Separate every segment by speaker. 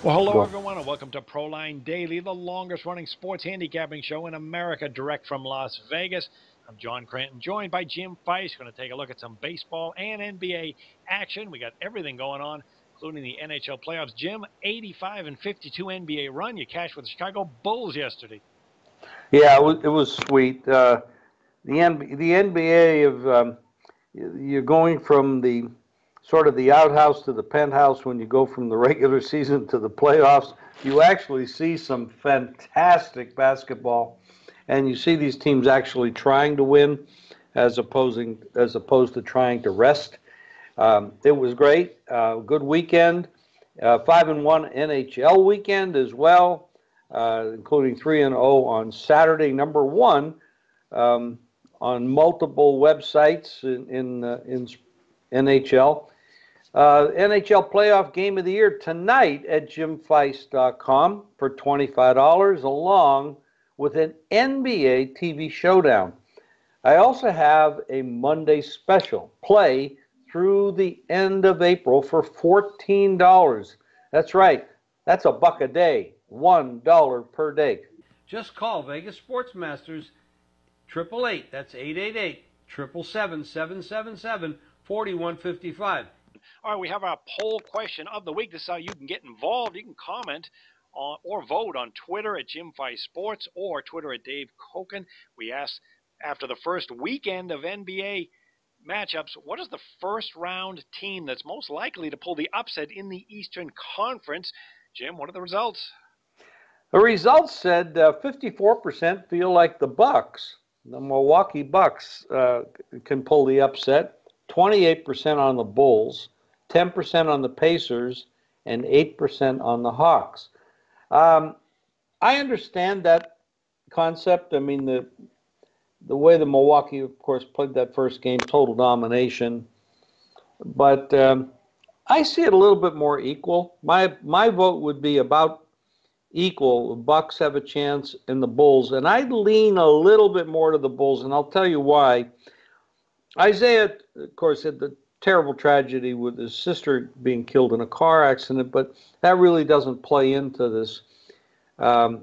Speaker 1: Well, hello, everyone, and welcome to Proline Daily, the longest-running sports handicapping show in America, direct from Las Vegas. I'm John Cranton, joined by Jim Feist. Going to take a look at some baseball and NBA action. We got everything going on, including the NHL playoffs. Jim, 85-52 NBA run. You cashed with the Chicago Bulls yesterday.
Speaker 2: Yeah, it was sweet. The NBA of you're going from the sort of the outhouse to the penthouse when you go from the regular season to the playoffs. You actually see some fantastic basketball, and you see these teams actually trying to win, as opposed to trying to rest. It was great. Good weekend. 5-1 NHL weekend as well, including 3-0 on Saturday. Number one on multiple websites in NHL. NHL playoff game of the year tonight at jimfeist.com for $25, along with an NBA TV showdown. I also have a Monday special, play through the end of April, for $14. That's right, that's $1 a day, $1 per day. Just call Vegas Sports Masters 888, that's 888-777-4155.
Speaker 1: All right, we have our poll question of the week. This is how you can get involved. You can comment or vote on Twitter at Jim Feist Sports or Twitter at Dave Koken. We asked, after the first weekend of NBA matchups, what is the first-round team that's most likely to pull the upset in the Eastern Conference? Jim, what are the results?
Speaker 2: The results said 54% feel like the Milwaukee Bucks, can pull the upset, 28% on the Bulls, 10% on the Pacers, and 8% on the Hawks. I understand that concept. I mean, the way the Milwaukee, of course, played that first game, total domination. But I see it a little bit more equal. My vote would be about equal. The Bucks have a chance and the Bulls. And I'd lean a little bit more to the Bulls, and I'll tell you why. Isaiah, of course, had the terrible tragedy with his sister being killed in a car accident, but that really doesn't play into this. Now,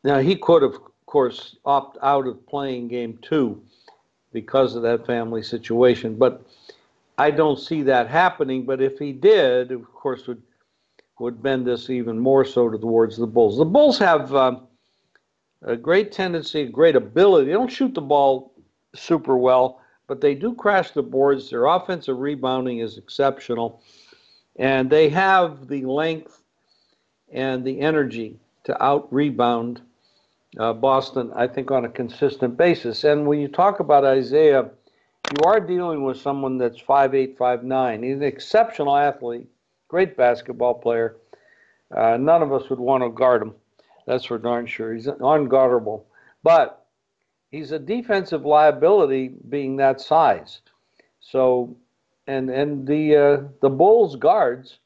Speaker 2: he could have, of course, opt out of playing game 2 because of that family situation, but I don't see that happening. But if he did, of course, would bend this even more so towards the Bulls. The Bulls have a great tendency, a great ability. They don't shoot the ball super well, but they do crash the boards. Their offensive rebounding is exceptional, and they have the length and the energy to out-rebound Boston, I think, on a consistent basis. And when you talk about Isaiah, you are dealing with someone that's 5'8", 5'9". He's an exceptional athlete, great basketball player. None of us would want to guard him. That's for darn sure. He's unguardable. But he's a defensive liability being that size. So, and the Bulls guards,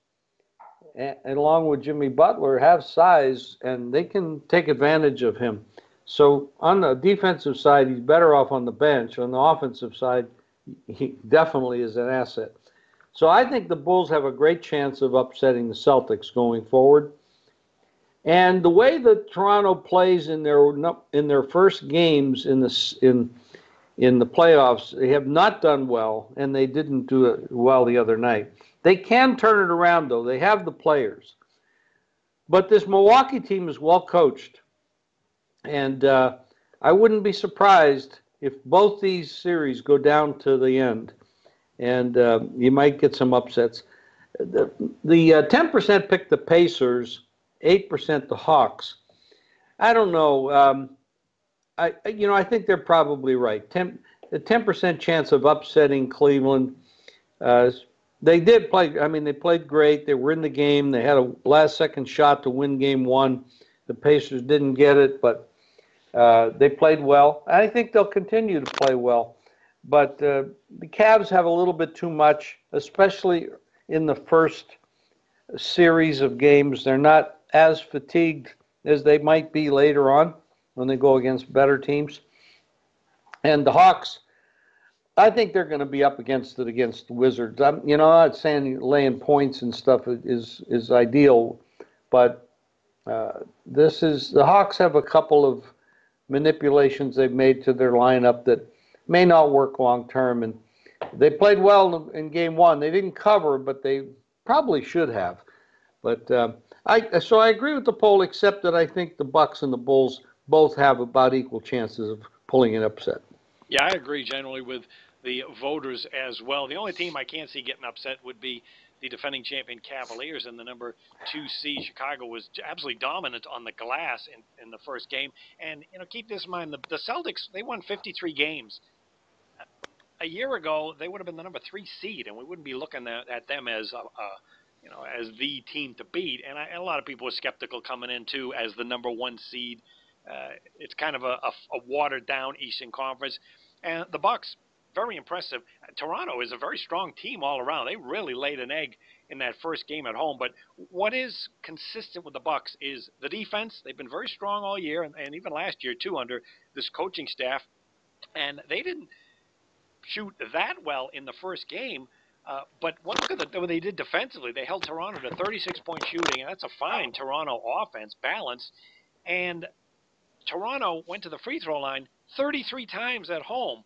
Speaker 2: and along with Jimmy Butler, have size, and they can take advantage of him. So on the defensive side, he's better off on the bench. On the offensive side, he definitely is an asset. So I think the Bulls have a great chance of upsetting the Celtics going forward. And the way that Toronto plays in their first games in the playoffs, they have not done well, and they didn't do it well the other night. They can turn it around, though. They have the players. But this Milwaukee team is well coached, and I wouldn't be surprised if both these series go down to the end, and you might get some upsets. The 10% picked the Pacers, 8% the Hawks. I don't know. I think they're probably right. The 10% chance of upsetting Cleveland. They did play. I mean, they played great. They were in the game. They had a last-second shot to win game 1. The Pacers didn't get it, but they played well. I think they'll continue to play well. But the Cavs have a little bit too much, especially in the first series of games. They're not as fatigued as they might be later on when they go against better teams. And the Hawks, I think they're going to be up against the Wizards. I'm not saying laying points and stuff is ideal, but the Hawks have a couple of manipulations they've made to their lineup that may not work long term. And they played well in game one. They didn't cover, but they probably should have. But so I agree with the poll, except that I think the Bucks and the Bulls both have about equal chances of pulling an upset.
Speaker 1: Yeah, I agree generally with the voters as well. The only team I can't see getting upset would be the defending champion Cavaliers, and the number 2 seed Chicago was absolutely dominant on the glass in the first game. And keep this in mind: the Celtics, they won 53 games. A year ago, they would have been the number 3 seed, and we wouldn't be looking at them as as the team to beat. And a lot of people were skeptical coming into as the number 1 seed. It's kind of a watered down Eastern Conference, and the Bucks, very impressive. Toronto is a very strong team all around. They really laid an egg in that first game at home. But what is consistent with the Bucks is the defense. They've been very strong all year, and even last year too under this coaching staff. And they didn't shoot that well in the first game. But look at what they did defensively. They held Toronto to 36-point shooting, and that's a fine Toronto offense, balanced. And Toronto went to the free throw line 33 times at home,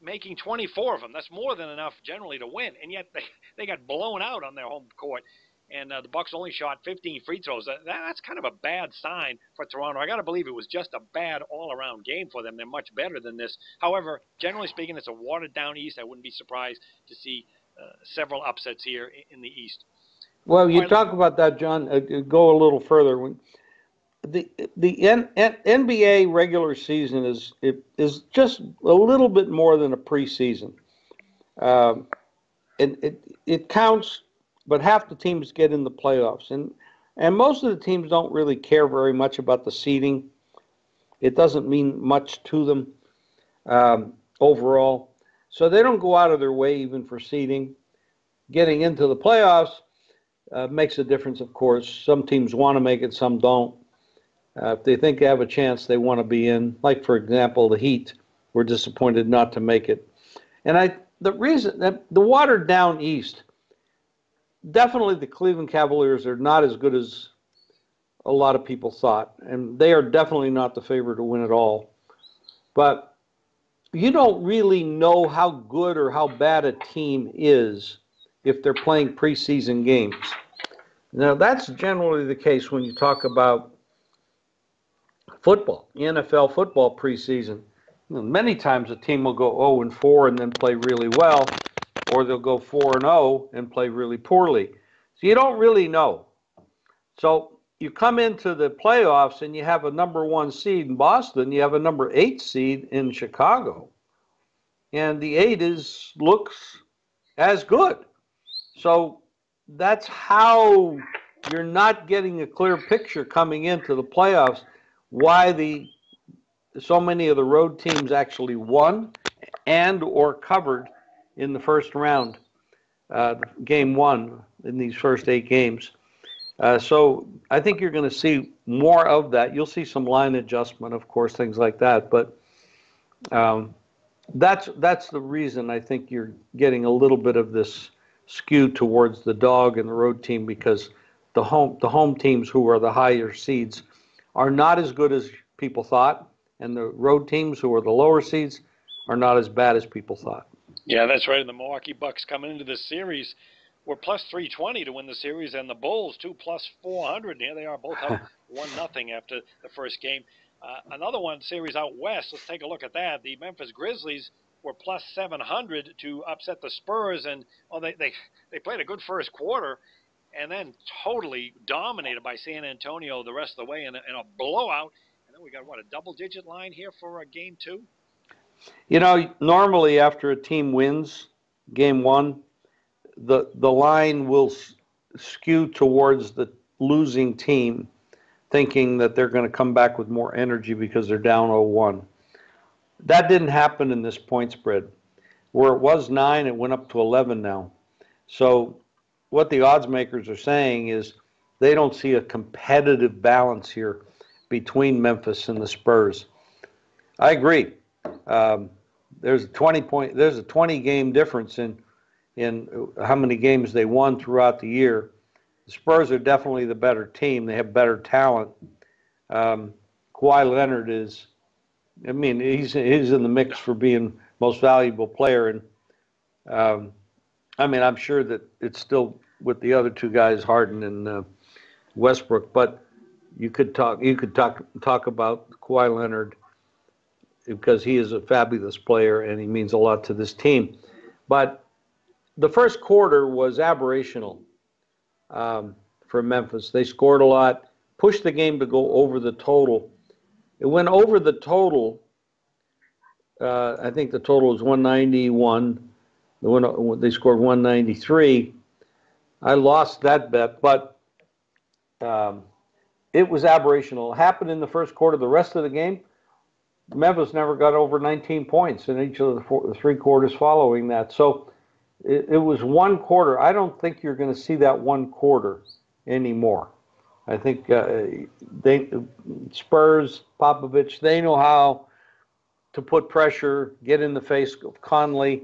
Speaker 1: making 24 of them. That's more than enough generally to win, and yet they got blown out on their home court. And the Bucks only shot 15 free throws. That's kind of a bad sign for Toronto. I got to believe it was just a bad all-around game for them. They're much better than this. However, generally speaking, it's a watered-down East. I wouldn't be surprised to see several upsets here in the East.
Speaker 2: Well, you talk about that, John. Go a little further. The NBA regular season is just a little bit more than a preseason. It counts, but half the teams get in the playoffs, and most of the teams don't really care very much about the seeding. It doesn't mean much to them overall, so they don't go out of their way even for seeding. Getting into the playoffs makes a difference, of course. Some teams want to make it, some don't. If they think they have a chance, they want to be in. Like, for example, the Heat were disappointed not to make it. And the reason that the watered down East, definitely the Cleveland Cavaliers are not as good as a lot of people thought. And they are definitely not the favorite to win it all. But you don't really know how good or how bad a team is if they're playing preseason games. Now, that's generally the case when you talk about football, NFL football preseason. Many times a team will go 0-4 and then play really well, or they'll go 4-0 and play really poorly. So you don't really know. So you come into the playoffs and you have a number 1 seed in Boston, you have a number 8 seed in Chicago, and the 8 looks as good. So that's how you're not getting a clear picture coming into the playoffs why so many of the road teams actually won and or covered in the first round, game 1 in these first 8 games. So I think you're going to see more of that. You'll see some line adjustment, of course, things like that. But that's the reason I think you're getting a little bit of this skew towards the dog and the road team, because the home teams, who are the higher seeds, are not as good as people thought, and the road teams, who are the lower seeds, are not as bad as people thought.
Speaker 1: Yeah, that's right. And the Milwaukee Bucks coming into this series were plus 320 to win the series, and the Bulls, too, plus 400. And here they are, both up 1-0 after the first game. Another one series out west, let's take a look at that. The Memphis Grizzlies were plus 700 to upset the Spurs, and they played a good first quarter, and then totally dominated by San Antonio the rest of the way in a blowout. And then we got, a double-digit line here for game 2?
Speaker 2: Normally after a team wins game 1, the line will skew towards the losing team, thinking that they're going to come back with more energy because they're down 0-1. That didn't happen in this point spread. Where it was 9, it went up to 11 now. So what the odds makers are saying is they don't see a competitive balance here between Memphis and the Spurs. I agree. There's a 20 game difference in how many games they won throughout the year. the Spurs are definitely the better team. They have better talent. Kawhi Leonard is, I mean, he's in the mix for being most valuable player. And I mean, I'm sure that it's still with the other two guys, Harden and Westbrook. But you could talk about Kawhi Leonard because he is a fabulous player and he means a lot to this team. But the first quarter was aberrational for Memphis. They scored a lot, pushed the game to go over the total. It went over the total. I think the total was 191. They scored 193. I lost that bet, but it was aberrational. It happened in the first quarter. The rest of the game, Memphis never got over 19 points in each of the three quarters following that. So it was one quarter. I don't think you're going to see that one quarter anymore. I think Spurs, Popovich, they know how to put pressure, get in the face of Conley.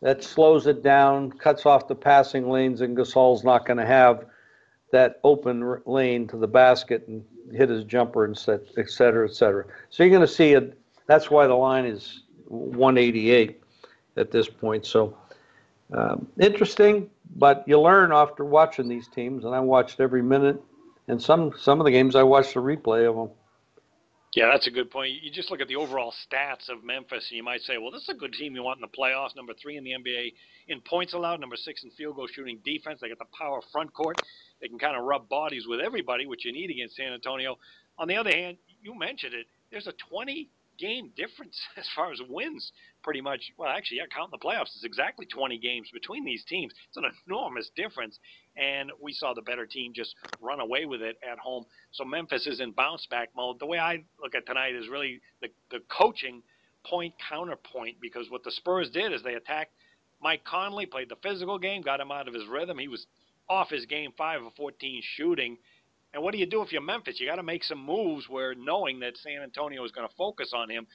Speaker 2: That slows it down, cuts off the passing lanes, and Gasol's not going to have that open lane to the basket and hit his jumper, and et cetera, et cetera. So you're going to see it. That's why the line is 188 at this point. So interesting, but you learn after watching these teams, and I watched every minute. And some of the games I watched the replay of them.
Speaker 1: Yeah, that's a good point. You just look at the overall stats of Memphis, and you might say, well, this is a good team you want in the playoffs. Number 3 in the NBA in points allowed, number 6 in field goal shooting defense. They got the power front court. They can kind of rub bodies with everybody, which you need against San Antonio. On the other hand, you mentioned it. There's a 20-game difference as far as wins, pretty much. Well, actually, yeah, counting the playoffs, it's exactly 20 games between these teams. It's an enormous difference, and we saw the better team just run away with it at home. So Memphis is in bounce-back mode. The way I look at tonight is really the coaching point counterpoint, because what the Spurs did is they attacked Mike Conley, played the physical game, got him out of his rhythm. He was off his game, 5 of 14 shooting. And what do you do if you're Memphis? You got to make some moves where knowing that San Antonio is going to focus on him.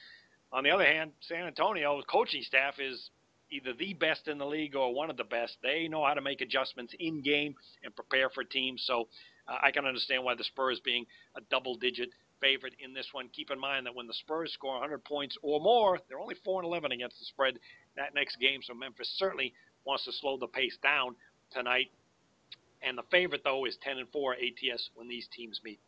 Speaker 1: On the other hand, San Antonio's coaching staff is either the best in the league or one of the best. They know how to make adjustments in game and prepare for teams. So I can understand why the Spurs being a double-digit favorite in this one. Keep in mind that when the Spurs score 100 points or more, they're only 4-11 against the spread that next game. So Memphis certainly wants to slow the pace down tonight. And the favorite, though, is 10-4 ATS when these teams meet.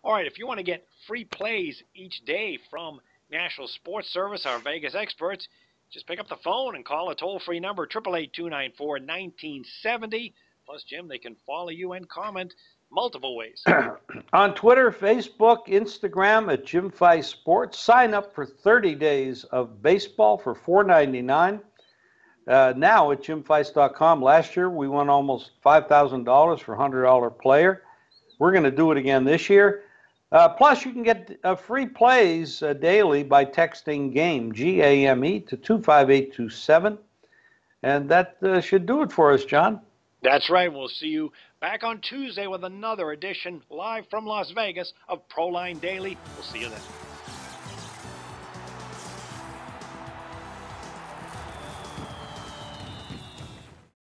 Speaker 1: All right, if you want to get free plays each day from National Sports Service, our Vegas experts, just pick up the phone and call a toll-free number, 888-294-1970. Plus, Jim, they can follow you and comment multiple ways.
Speaker 2: On Twitter, Facebook, Instagram at Jim Fice Sports. Sign up for 30 days of baseball for $4.99. Now at JimFice.com. Last year, we won almost $5,000 for a $100 player. We're going to do it again this year. Plus, you can get free plays daily by texting GAME, G-A-M-E, to 25827. And that should do it for us, John.
Speaker 1: That's right. We'll see you back on Tuesday with another edition live from Las Vegas of Proline Daily. We'll see you then.